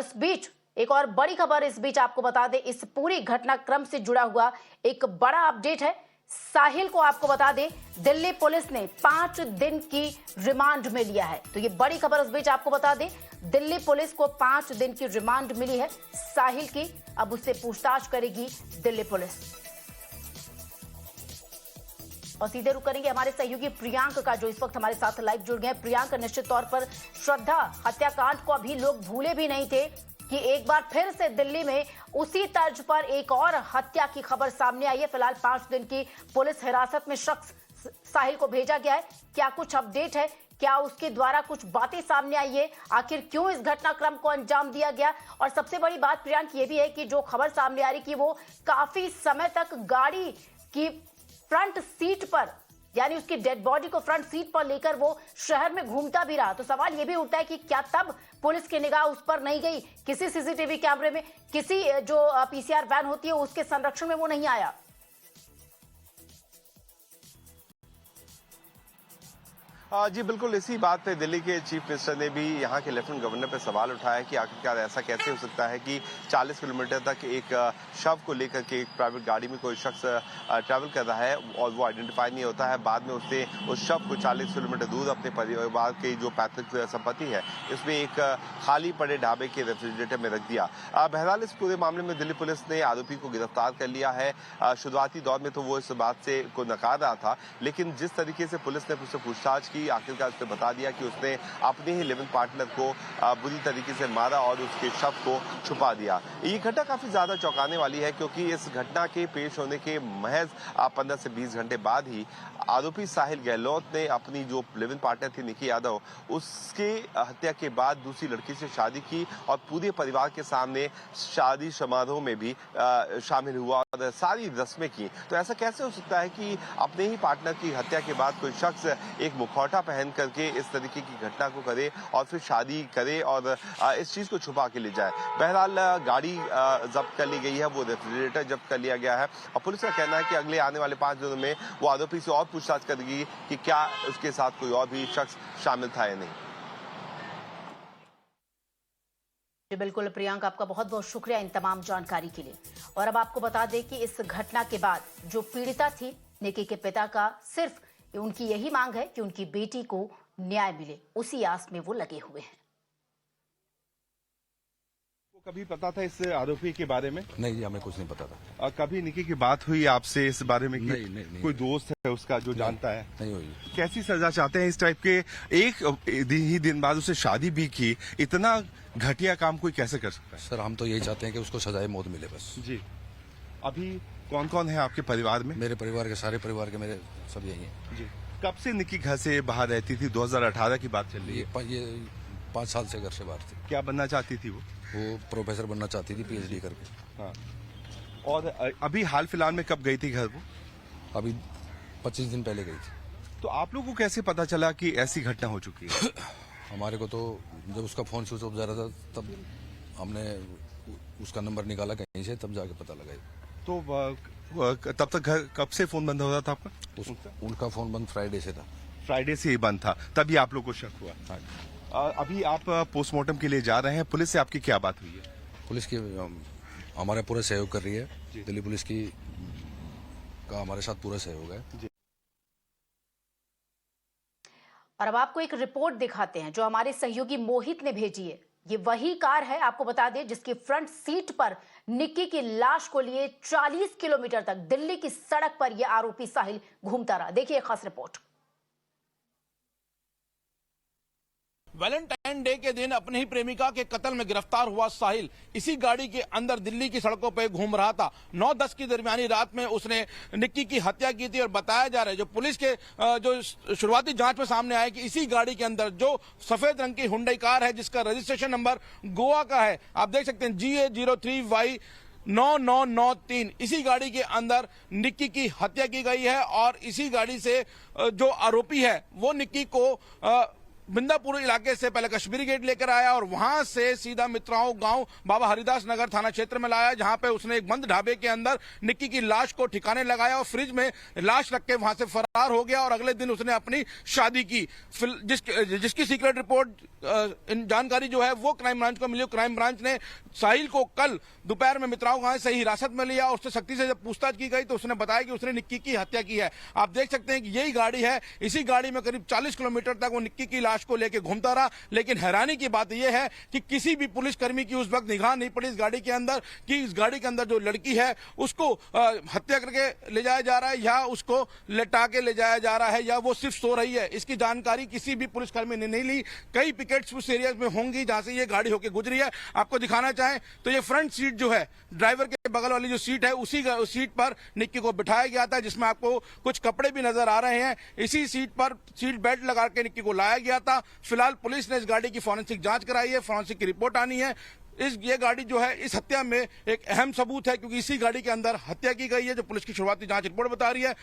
इस बीच एक और बड़ी खबर इस बीच आपको बता दें, इस पूरी घटनाक्रम से जुड़ा हुआ एक बड़ा अपडेट है। साहिल को आपको बता दें, दिल्ली पुलिस ने 5 दिन की रिमांड में लिया है। तो ये बड़ी खबर इस बीच आपको बता दें, दिल्ली पुलिस को 5 दिन की रिमांड मिली है साहिल की। अब उससे पूछताछ करेगी दिल्ली पुलिस। और सीधे रुक करेंगे हमारे सहयोगी प्रियांक का, जो इस वक्त हमारे साथ लाइव जुड़ गए हैं। प्रियांक, निश्चित तौर पर श्रद्धा हत्याकांड को अभी लोग भूले भी नहीं थे कि एक बार फिर से दिल्ली में उसी तर्ज पर एक और हत्या की खबर सामने आई है। फिलहाल 5 दिन की पुलिस हिरासत में शख्स साहिल को भेजा गया है। क्या कुछ अपडेट है? क्या उसके द्वारा कुछ बातें सामने आई है? आखिर क्यों इस घटनाक्रम को अंजाम दिया गया? और सबसे बड़ी बात प्रियांक ये भी है कि जो खबर सामने आ रही कि वो काफी समय तक गाड़ी की फ्रंट सीट पर, यानी उसकी डेड बॉडी को फ्रंट सीट पर लेकर वो शहर में घूमता भी रहा। तो सवाल ये भी उठता है कि क्या तब पुलिस की निगाह उस पर नहीं गई? किसी सीसीटीवी कैमरे में, किसी जो पीसीआर वैन होती है उसके संरक्षण में वो नहीं आया? जी बिल्कुल, इसी बात पे दिल्ली के चीफ मिनिस्टर ने भी यहाँ के लेफ्टिनेंट गवर्नर पे सवाल उठाया कि आखिरकार ऐसा कैसे हो सकता है कि 40 किलोमीटर तक एक शव को लेकर के एक प्राइवेट गाड़ी में कोई शख्स ट्रैवल कर रहा है और वो आइडेंटिफाई नहीं होता है। बाद में उसने उस शव को 40 किलोमीटर दूर अपने परिवार की जो पैतृक संपत्ति है उसमें एक खाली पड़े ढाबे के रेफ्रिजरेटर में रख दिया। बहरहाल इस पूरे मामले में दिल्ली पुलिस ने आरोपी को गिरफ्तार कर लिया है। शुरुआती दौर में तो वो इस बात से को नकार रहा था, लेकिन जिस तरीके से पुलिस ने उससे पूछताछ की, आखिरकार उसने बता दिया कि उसने अपने ही लिविंग पार्टनर को बुरी तरीके से मारा और उसके शव को छुपा दिया। ये घटना काफी ज्यादा चौंकाने वाली है, क्योंकि इस घटना के पेश होने के महज 15 से 20 घंटे बाद ही आरोपी साहिल गहलोत ने अपनी जो लिविंग पार्टनर थी निकी यादव, उसके हत्या के बाद दूसरी लड़की से शादी की और पूरे परिवार के सामने शादी समारोह में भी शामिल हुआ और सारी रस्में की। तो ऐसा कैसे हो सकता है कि अपने ही पार्टनर की हत्या के बाद कोई शख्स एक मुखौटा पहन करके इस तरीके की घटना को करे और फिर शादी करे और इस चीज को छुपा के ले जाए? बहरहाल गाड़ी जब्त कर ली गई है, वो रेफ्रिजरेटर जब्त कर लिया गया है और पुलिस का कहना है कि अगले आने वाले 5 दिनों में वो आरोपी से और पूछताछ करेगी कि क्या उसके साथ कोई और भी शख्स शामिल था या नहीं। बिल्कुल प्रियांक, आपका बहुत बहुत शुक्रिया इन तमाम जानकारी के लिए। और अब आपको बता दें कि इस घटना के बाद जो पीड़िता थी निकी के पिता का सिर्फ उनकी यही मांग है कि उनकी बेटी को न्याय मिले, उसी आस में वो लगे हुए हैं। कभी पता था इस आरोपी के बारे में? नहीं जी, हमें कुछ नहीं पता था। कभी निकी की बात हुई आपसे इस बारे में? नहीं। कोई दोस्त है उसका जो जानता है? नहीं हुई। कैसी सजा चाहते हैं इस टाइप के? एक ही दिन बाद उसे शादी भी की, इतना घटिया काम कोई कैसे कर सकता है? सर, हम तो यही चाहते हैं कि उसको सजाए मौत मिले बस। जी। अभी कौन कौन है आपके परिवार में? मेरे परिवार के, सारे परिवार के मेरे सब यही हैं। जी। कब से निकी घर से बाहर रहती थी? 2018 की बात चल रही है। ये 5 साल से घर से बाहर थी। क्या बनना चाहती थी वो? प्रोफेसर बनना चाहती थी, PhD करके। हाँ। और अभी हाल फिलहाल में कब गई थी घर वो? अभी 25 दिन पहले गई थी। तो आप लोगों को कैसे पता चला कि ऐसी घटना हो चुकी है? हमारे को तो जब उसका फोन स्विच ऑफ जा रहा था तब हमने उसका नंबर निकाला कहीं से, तब जाके पता लगा। तो तब तक घर कब से फोन बंद हो रहा था आपका? उनका फोन बंद फ्राइडे से था। फ्राइडे से ही बंद था, तभी आप लोग को शक हुआ? हाँ। अभी आप पोस्टमार्टम के लिए जा रहे हैं, पुलिस से आपकी क्या बात हुई है? पुलिस की हमारे पूरा सहयोग कर रही है, दिल्ली पुलिस की का हमारे साथ पूरा सहयोग है। और अब आपको एक रिपोर्ट दिखाते हैं जो हमारे सहयोगी मोहित ने भेजी है। ये वही कार है, आपको बता दें, जिसकी फ्रंट सीट पर निक्की की लाश को लिए 40 किलोमीटर तक दिल्ली की सड़क पर यह आरोपी साहिल घूमता रहा। देखिए खास रिपोर्ट। वैलेंटाइन डे के दिन अपने ही प्रेमिका के कत्ल में गिरफ्तार हुआ साहिल इसी गाड़ी के अंदर दिल्ली की सड़कों पर घूम रहा था। 9-10 की दरमियानी रात में उसने निक्की की हत्या की थी और बताया जा रहा है, जो पुलिस के जो शुरुआती जांच में सामने आया कि इसी गाड़ी के अंदर जो सफेद रंग की हुंडई कार है जिसका रजिस्ट्रेशन नंबर गोवा का है, आप देख सकते हैं GA03Y 9993, इसी गाड़ी के अंदर निक्की की हत्या की गई है। और इसी गाड़ी से जो आरोपी है वो निक्की को बिंदापुर इलाके से पहले कश्मीरी गेट लेकर आया और वहां से सीधा मित्राओं गांव बाबा हरिदास नगर थाना क्षेत्र में लाया, जहां पे उसने एक बंद ढाबे के अंदर निक्की की लाश को ठिकाने लगाया और फ्रिज में लाश रख के वहां से फरार हो गया। और अगले दिन उसने अपनी शादी की, जिसकी सीक्रेट रिपोर्ट जानकारी जो है वो क्राइम ब्रांच को मिली। क्राइम ब्रांच ने साहिल को कल दोपहर में मित्राओं गांव से हिरासत में लिया और उससे सख्ती से जब पूछताछ की गई तो उसने बताया कि उसने निक्की की हत्या की है। आप देख सकते हैं कि यही गाड़ी है, इसी गाड़ी में करीब 40 किलोमीटर तक वो निक्की की लाश को लेकर घूमता रहा। लेकिन हैरानी की बात यह है कि किसी भी पुलिसकर्मी की उस वक्त निगाह नहीं पड़ी इस गाड़ी के अंदर कि इस गाड़ी के अंदर जो लड़की है उसको हत्या करके ले जाया जा रहा है या उसको लटा के ले जाया जा रहा है या वो सिर्फ सो रही है। इसकी जानकारी किसी भी पुलिसकर्मी ने नहीं ली। कई पिकेट्स उस एरिया में होंगी जहां से ये गाड़ी होकर गुजरी है। आपको दिखाना चाहें तो ये फ्रंट सीट जो है, ड्राइवर के बगल वाली जो सीट है, उसी सीट पर निक्की को बिठाया गया था, जिसमें आपको कुछ कपड़े भी नजर आ रहे हैं। इसी सीट पर सीट बेल्ट लगा के निक्की को लाया गया था। फिलहाल पुलिस ने इस गाड़ी की फॉरेंसिक जांच कराई है, फॉरेंसिक की रिपोर्ट आनी है। ये गाड़ी जो है इस हत्या में एक अहम सबूत है, क्योंकि इसी गाड़ी के अंदर हत्या की गई है, जो पुलिस की शुरुआती जांच रिपोर्ट बता रही है।